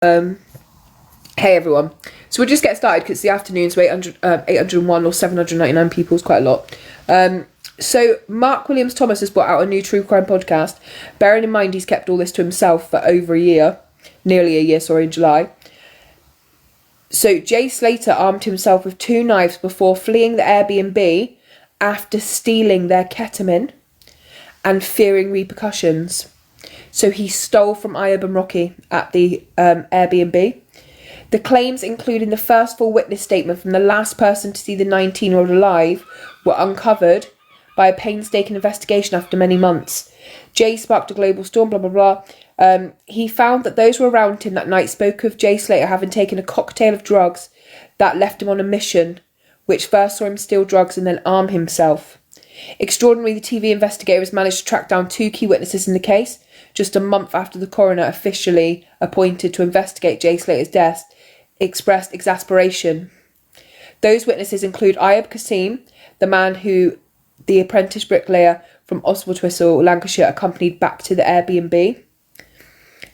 Hey everyone. So we'll just get started because it's the afternoon, so 801 or 799 people is quite a lot. So Mark Williams Thomas has brought out a new true crime podcast, bearing in mind he's kept all this to himself for over a year, nearly a year, in July. So Jay Slater armed himself with 2 knives before fleeing the Airbnb after stealing their ketamine and fearing repercussions. So he stole from Ayub and Rocky at the Airbnb. The claims, including the first full witness statement from the last person to see the 19-year-old alive, were uncovered by a painstaking investigation after many months. Jay sparked a global storm, blah, blah, blah. He found that those who were around him that night spoke of Jay Slater having taken a cocktail of drugs that left him on a mission, which first saw him steal drugs and then arm himself. Extraordinarily, the TV investigators managed to track down 2 key witnesses in the case, just a month after the coroner officially appointed to investigate Jay Slater's death expressed exasperation. Those witnesses include Ayub Qasim, the man who the apprentice bricklayer from Oswaldtwistle, Lancashire, accompanied back to the Airbnb.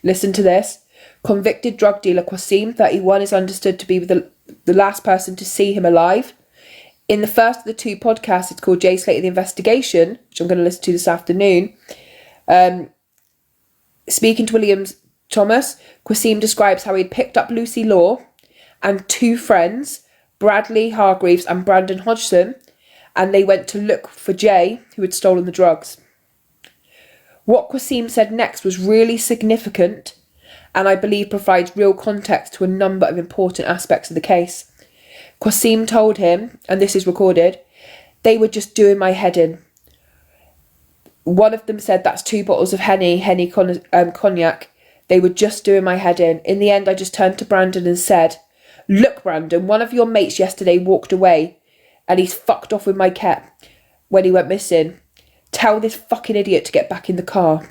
Listen to this. Convicted drug dealer Qasim, 31, is understood to be the last person to see him alive. In the first of the 2 podcasts, it's called Jay Slater The Investigation, which I'm going to listen to this afternoon. Speaking to Williams Thomas, Qasim describes how he'd picked up Lucy Law and 2 friends, Bradley Hargreaves and Brandon Hodgson, and they went to look for Jay, who had stolen the drugs. What Qasim said next was really significant and I believe provides real context to a number of important aspects of the case. Qasim told him, and this is recorded, "They were just doing my head in." One of them said, "That's 2 bottles of Henny cognac. They were just doing my head in. In the end, I just turned to Brandon and said, 'Look, Brandon, one of your mates yesterday walked away and he's fucked off with my cat when he went missing. Tell this fucking idiot to get back in the car.'"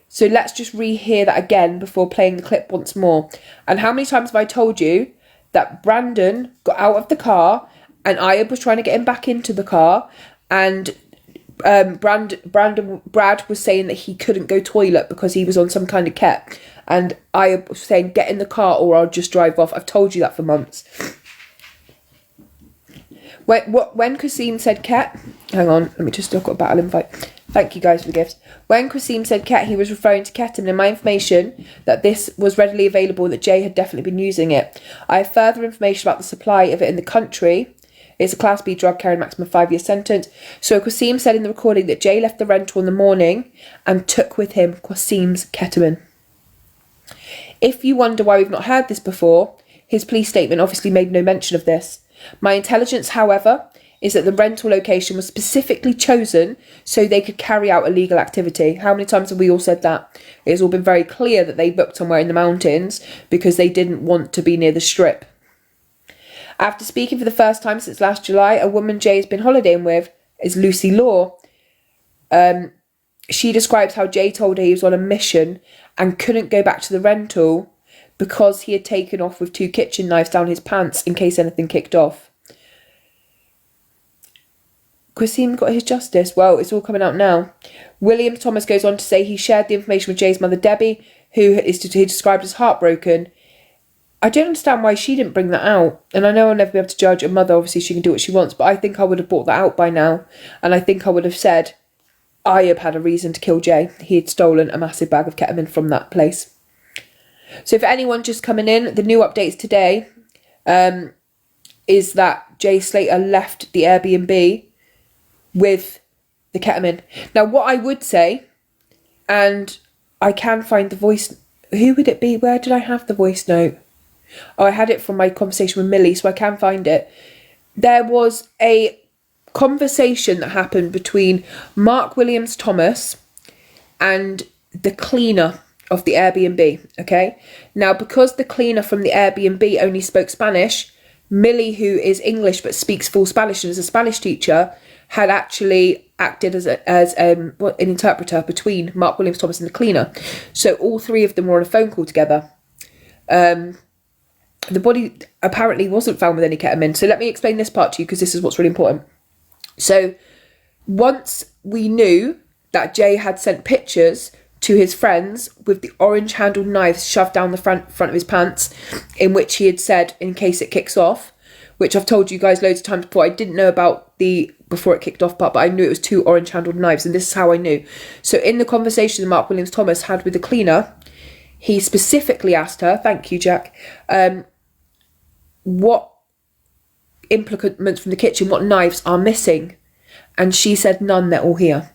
So let's just rehear that again before playing the clip once more. And how many times have I told you that Brandon got out of the car and Ayub was trying to get him back into the car, and Brad was saying that he couldn't go toilet because he was on some kind of ket, and Ayub was saying, "Get in the car or I'll just drive off." I've told you that for months. When Qasim said ket, hang on, let me just look at a battle invite. Thank you guys for the gifts. When Qasim said ket, he was referring to ketamine. In my information that this was readily available, that Jay had definitely been using it. I have further information about the supply of it in the country. It's a Class B drug carrying maximum 5-year sentence. So Qasim said in the recording that Jay left the rental in the morning and took with him Qasim's ketamine. If you wonder why we've not heard this before, his police statement obviously made no mention of this. My intelligence, however, is that the rental location was specifically chosen so they could carry out illegal activity. How many times have we all said that? It's all been very clear that they booked somewhere in the mountains because they didn't want to be near the strip. After speaking for the first time since last July, a woman Jay has been holidaying with is Lucy Law. She describes how Jay told her he was on a mission and couldn't go back to the rental because he had taken off with 2 kitchen knives down his pants in case anything kicked off. Qasim got his justice. Well, it's all coming out now. William Thomas goes on to say he shared the information with Jay's mother, Debbie, who he described as heartbroken. I don't understand why she didn't bring that out. And I know I'll never be able to judge a mother. Obviously, she can do what she wants. But I think I would have brought that out by now. And I think I would have said Ayub had a reason to kill Jay. He had stolen a massive bag of ketamine from that place. So for anyone just coming in, the new updates today is that Jay Slater left the Airbnb with the ketamine. Now, what I would say, and I can find the voice... Who would it be? Where did I have the voice note? Oh, I had it from my conversation with Millie, so I can find it. There was a conversation that happened between Mark Williams Thomas and the cleaner of the Airbnb, okay? Now, because the cleaner from the Airbnb only spoke Spanish, Millie, who is English but speaks full Spanish and is a Spanish teacher, had actually acted as an interpreter between Mark Williams Thomas and the cleaner. So all 3 of them were on a phone call together. The body apparently wasn't found with any ketamine. So let me explain this part to you because this is what's really important. So once we knew that Jay had sent pictures to his friends with the orange handled knives shoved down the front of his pants, in which he had said, in case it kicks off, which I've told you guys loads of times before. I didn't know about the before it kicked off part, but I knew it was 2 orange handled knives, and this is how I knew. So in the conversation that Mark Williams Thomas had with the cleaner, he specifically asked her, thank you, Jack, what implements from the kitchen, what knives are missing? And she said, none, they're all here.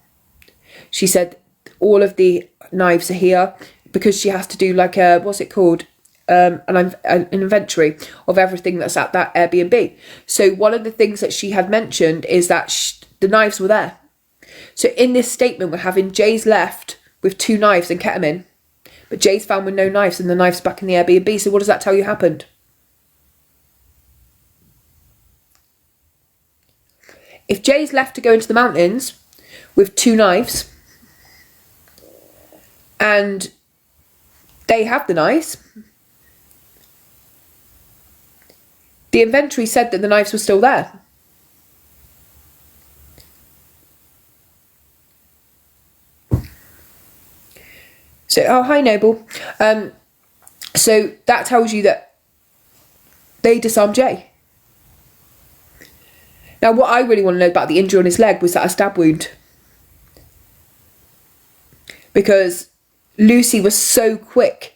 She said, all of the knives are here, because she has to do like a, what's it called? An inventory of everything that's at that Airbnb. So one of the things that she had mentioned is that the knives were there. So in this statement, we're having Jay's left with 2 knives and ketamine, but Jay's found with no knives and the knives back in the Airbnb. So what does that tell you happened? If Jay's left to go into the mountains with 2 knives and they have the knives, the inventory said that the knives were still there. So, oh, hi, Noble. So that tells you that they disarmed Jay. Now, what I really want to know about the injury on his leg, was that a stab wound? Because Lucy was so quick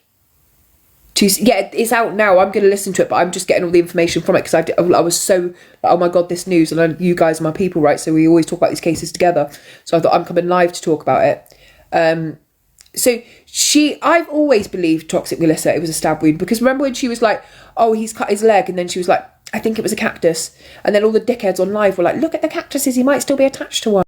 to, yeah, it's out now, I'm going to listen to it, but I'm just getting all the information from it, because I was so like, oh my god, this news, and you guys are my people, right? So we always talk about these cases together, so I thought I'm coming live to talk about it. So I've always believed Toxic Melissa, it was a stab wound, because remember when she was like, oh, he's cut his leg, and then she was like, I think it was a cactus, and then all the dickheads on live were like, look at the cactuses, he might still be attached to one.